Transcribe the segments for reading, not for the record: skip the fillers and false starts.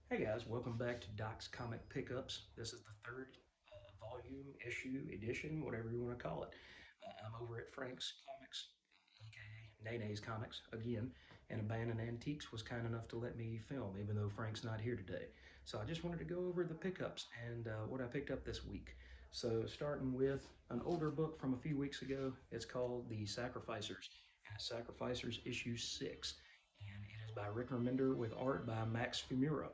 Hey guys, welcome back to Doc's Comic Pickups. This is the third volume, issue, edition, whatever you want to call it. I'm over at Frank's Comics, aka Nene's Comics, again, and Abandoned Antiques was kind enough to let me film, even though Frank's not here today. So I just wanted to go over the pickups and what I picked up this week. So, starting with an older book from a few weeks ago, it's called The Sacrificers, and it's Sacrificers issue 6, and it is by Rick Remender with art by Max Fumura.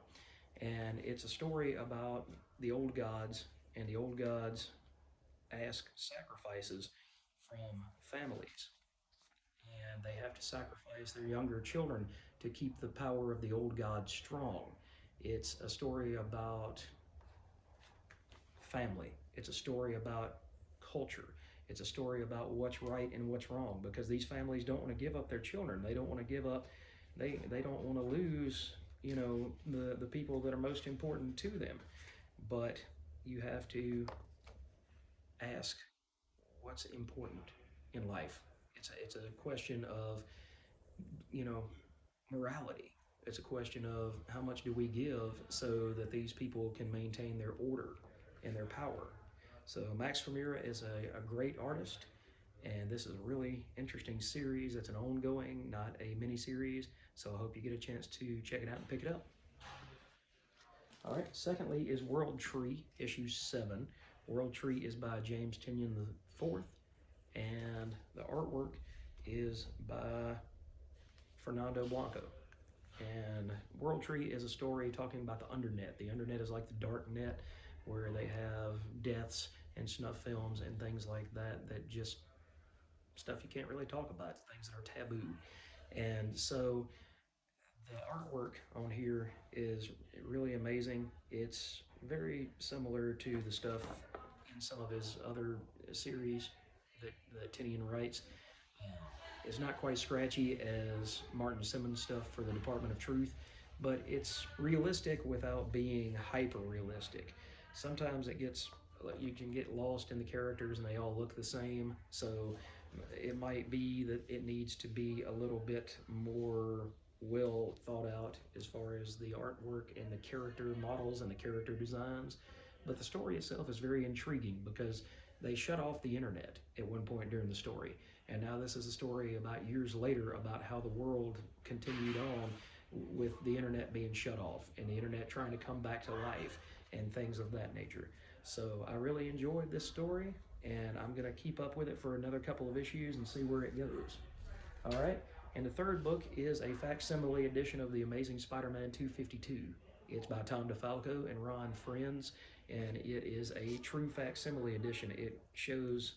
And it's a story about the old gods, and the old gods ask sacrifices from families. And they have to sacrifice their younger children to keep the power of the old gods strong. It's a story about family, it's a story about culture. It's a story about what's right and what's wrong because these families don't want to give up their children. They don't want to give up, they don't want to lose, the people that are most important to them. But you have to ask what's important in life. It's a question of, you know, morality. It's a question of how much do we give so that these people can maintain their order and their power. So Max Vermeer is a great artist, and this is a really interesting series. It's an ongoing, not a mini series. So I hope you get a chance to check it out and pick it up. All right. Secondly is World Tree, issue 7. World Tree is by James Tynion the Fourth, and the artwork is by Fernando Blanco. And World Tree is a story talking about the undernet. The undernet is like the dark net where they have deaths and snuff films and things like that, that just stuff you can't really talk about, things that are taboo. And so the artwork on here is really amazing. It's very similar to the stuff in some of his other series that Tinian writes. It's not quite scratchy as Martin Simmons stuff for the Department of Truth, but it's realistic without being hyper realistic. Sometimes you can get lost in the characters and they all look the same. So it might be that it needs to be a little bit more well thought out as far as the artwork and the character models and the character designs. But the story itself is very intriguing because they shut off the internet at one point during the story. And now this is a story about years later about how the world continued on with the internet being shut off and the internet trying to come back to life and things of that nature. So I really enjoyed this story, and I'm going to keep up with it for another couple of issues and see where it goes. All right. And the third book is a facsimile edition of The Amazing Spider-Man 252. It's by Tom DeFalco and Ron Friends, and it is a true facsimile edition. It shows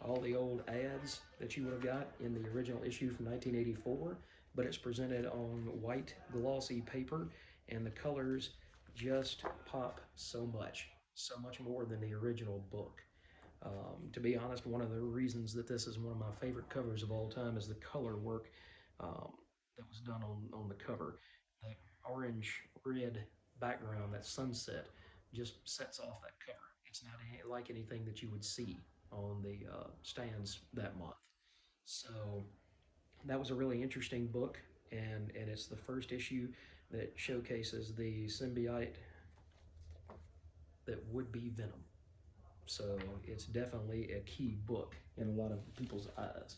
all the old ads that you would have got in the original issue from 1984, but it's presented on white glossy paper, and the colors just pop so much more than the original book. To be honest, one of the reasons that this is one of my favorite covers of all time is the color work that was done on the cover. The orange red background, that sunset, just sets off that cover. It's not like anything that you would see on the stands that month. So that was a really interesting book, and it's the first issue that showcases the symbiote that would be Venom. So it's definitely a key book in a lot of people's eyes.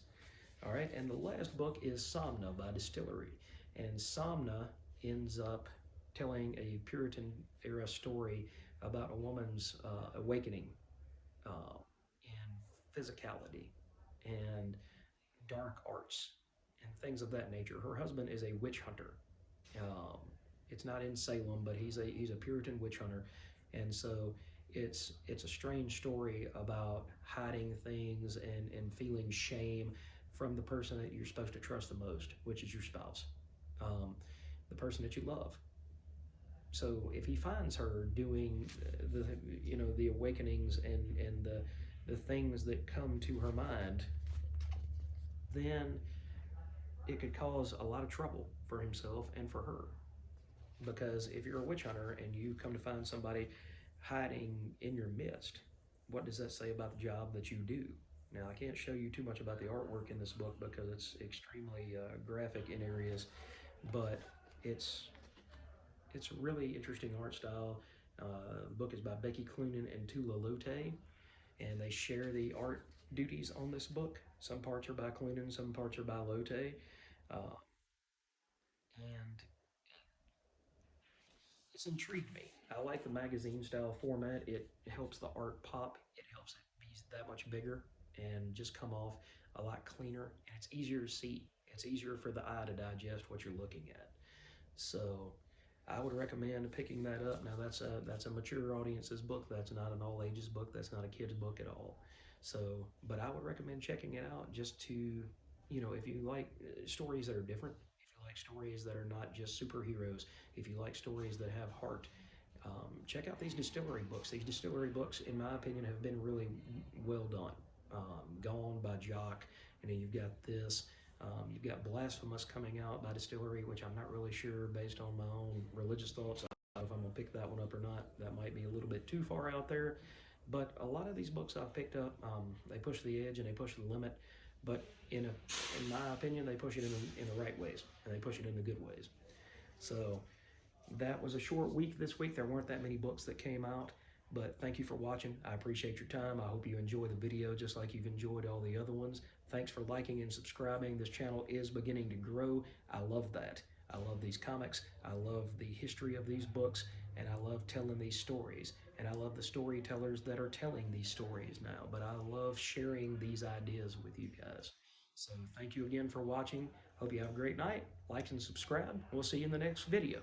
All right, and the last book is Somna by Distillery. And Somna ends up telling a Puritan era story about a woman's awakening in physicality and dark arts and things of that nature. Her husband is a witch hunter. Um, it's not in Salem, but he's a Puritan witch hunter, and so it's a strange story about hiding things and feeling shame from the person that you're supposed to trust the most, which is your spouse, um, the person that you love. So if he finds her doing the awakenings and the things that come to her mind, then it could cause a lot of trouble for himself and for her. Because if you're a witch hunter and you come to find somebody hiding in your midst, what does that say about the job that you do? Now, I can't show you too much about the artwork in this book because it's extremely graphic in areas, but it's it's a really interesting art style. The book is by Becky Cloonan and Tula Lotay, and they share the art duties on this book. Some parts are by Cloonan, some parts are by Lotay. Uh, and it's intrigued me. I like the magazine style format. It helps the art pop. It helps it be that much bigger and just come off a lot cleaner. And it's easier to see. It's easier for the eye to digest what you're looking at. So I would recommend picking that up. Now that's a mature audience's book. That's not an all ages book. That's not a kid's book at all. So, but I would recommend checking it out just to, if you like stories that are different, if you like stories that are not just superheroes, if you like stories that have heart, check out these distillery books. These distillery books, in my opinion, have been really well done. Gone by Jock, and then you've got this. You've got Blasphemous coming out by Distillery, which I'm not really sure based on my own religious thoughts. I don't know if I'm going to pick that one up or not. That might be a little bit too far out there. But a lot of these books I've picked up, they push the edge and they push the limit. But in my opinion, they push it in the right ways, and they push it in the good ways. So that was a short week this week. There weren't that many books that came out. But thank you for watching. I appreciate your time. I hope you enjoy the video just like you've enjoyed all the other ones. Thanks for liking and subscribing. This channel is beginning to grow. I love that. I love these comics. I love the history of these books, and I love telling these stories. And I love the storytellers that are telling these stories now. But I love sharing these ideas with you guys. So thank you again for watching. Hope you have a great night. Like and subscribe. We'll see you in the next video.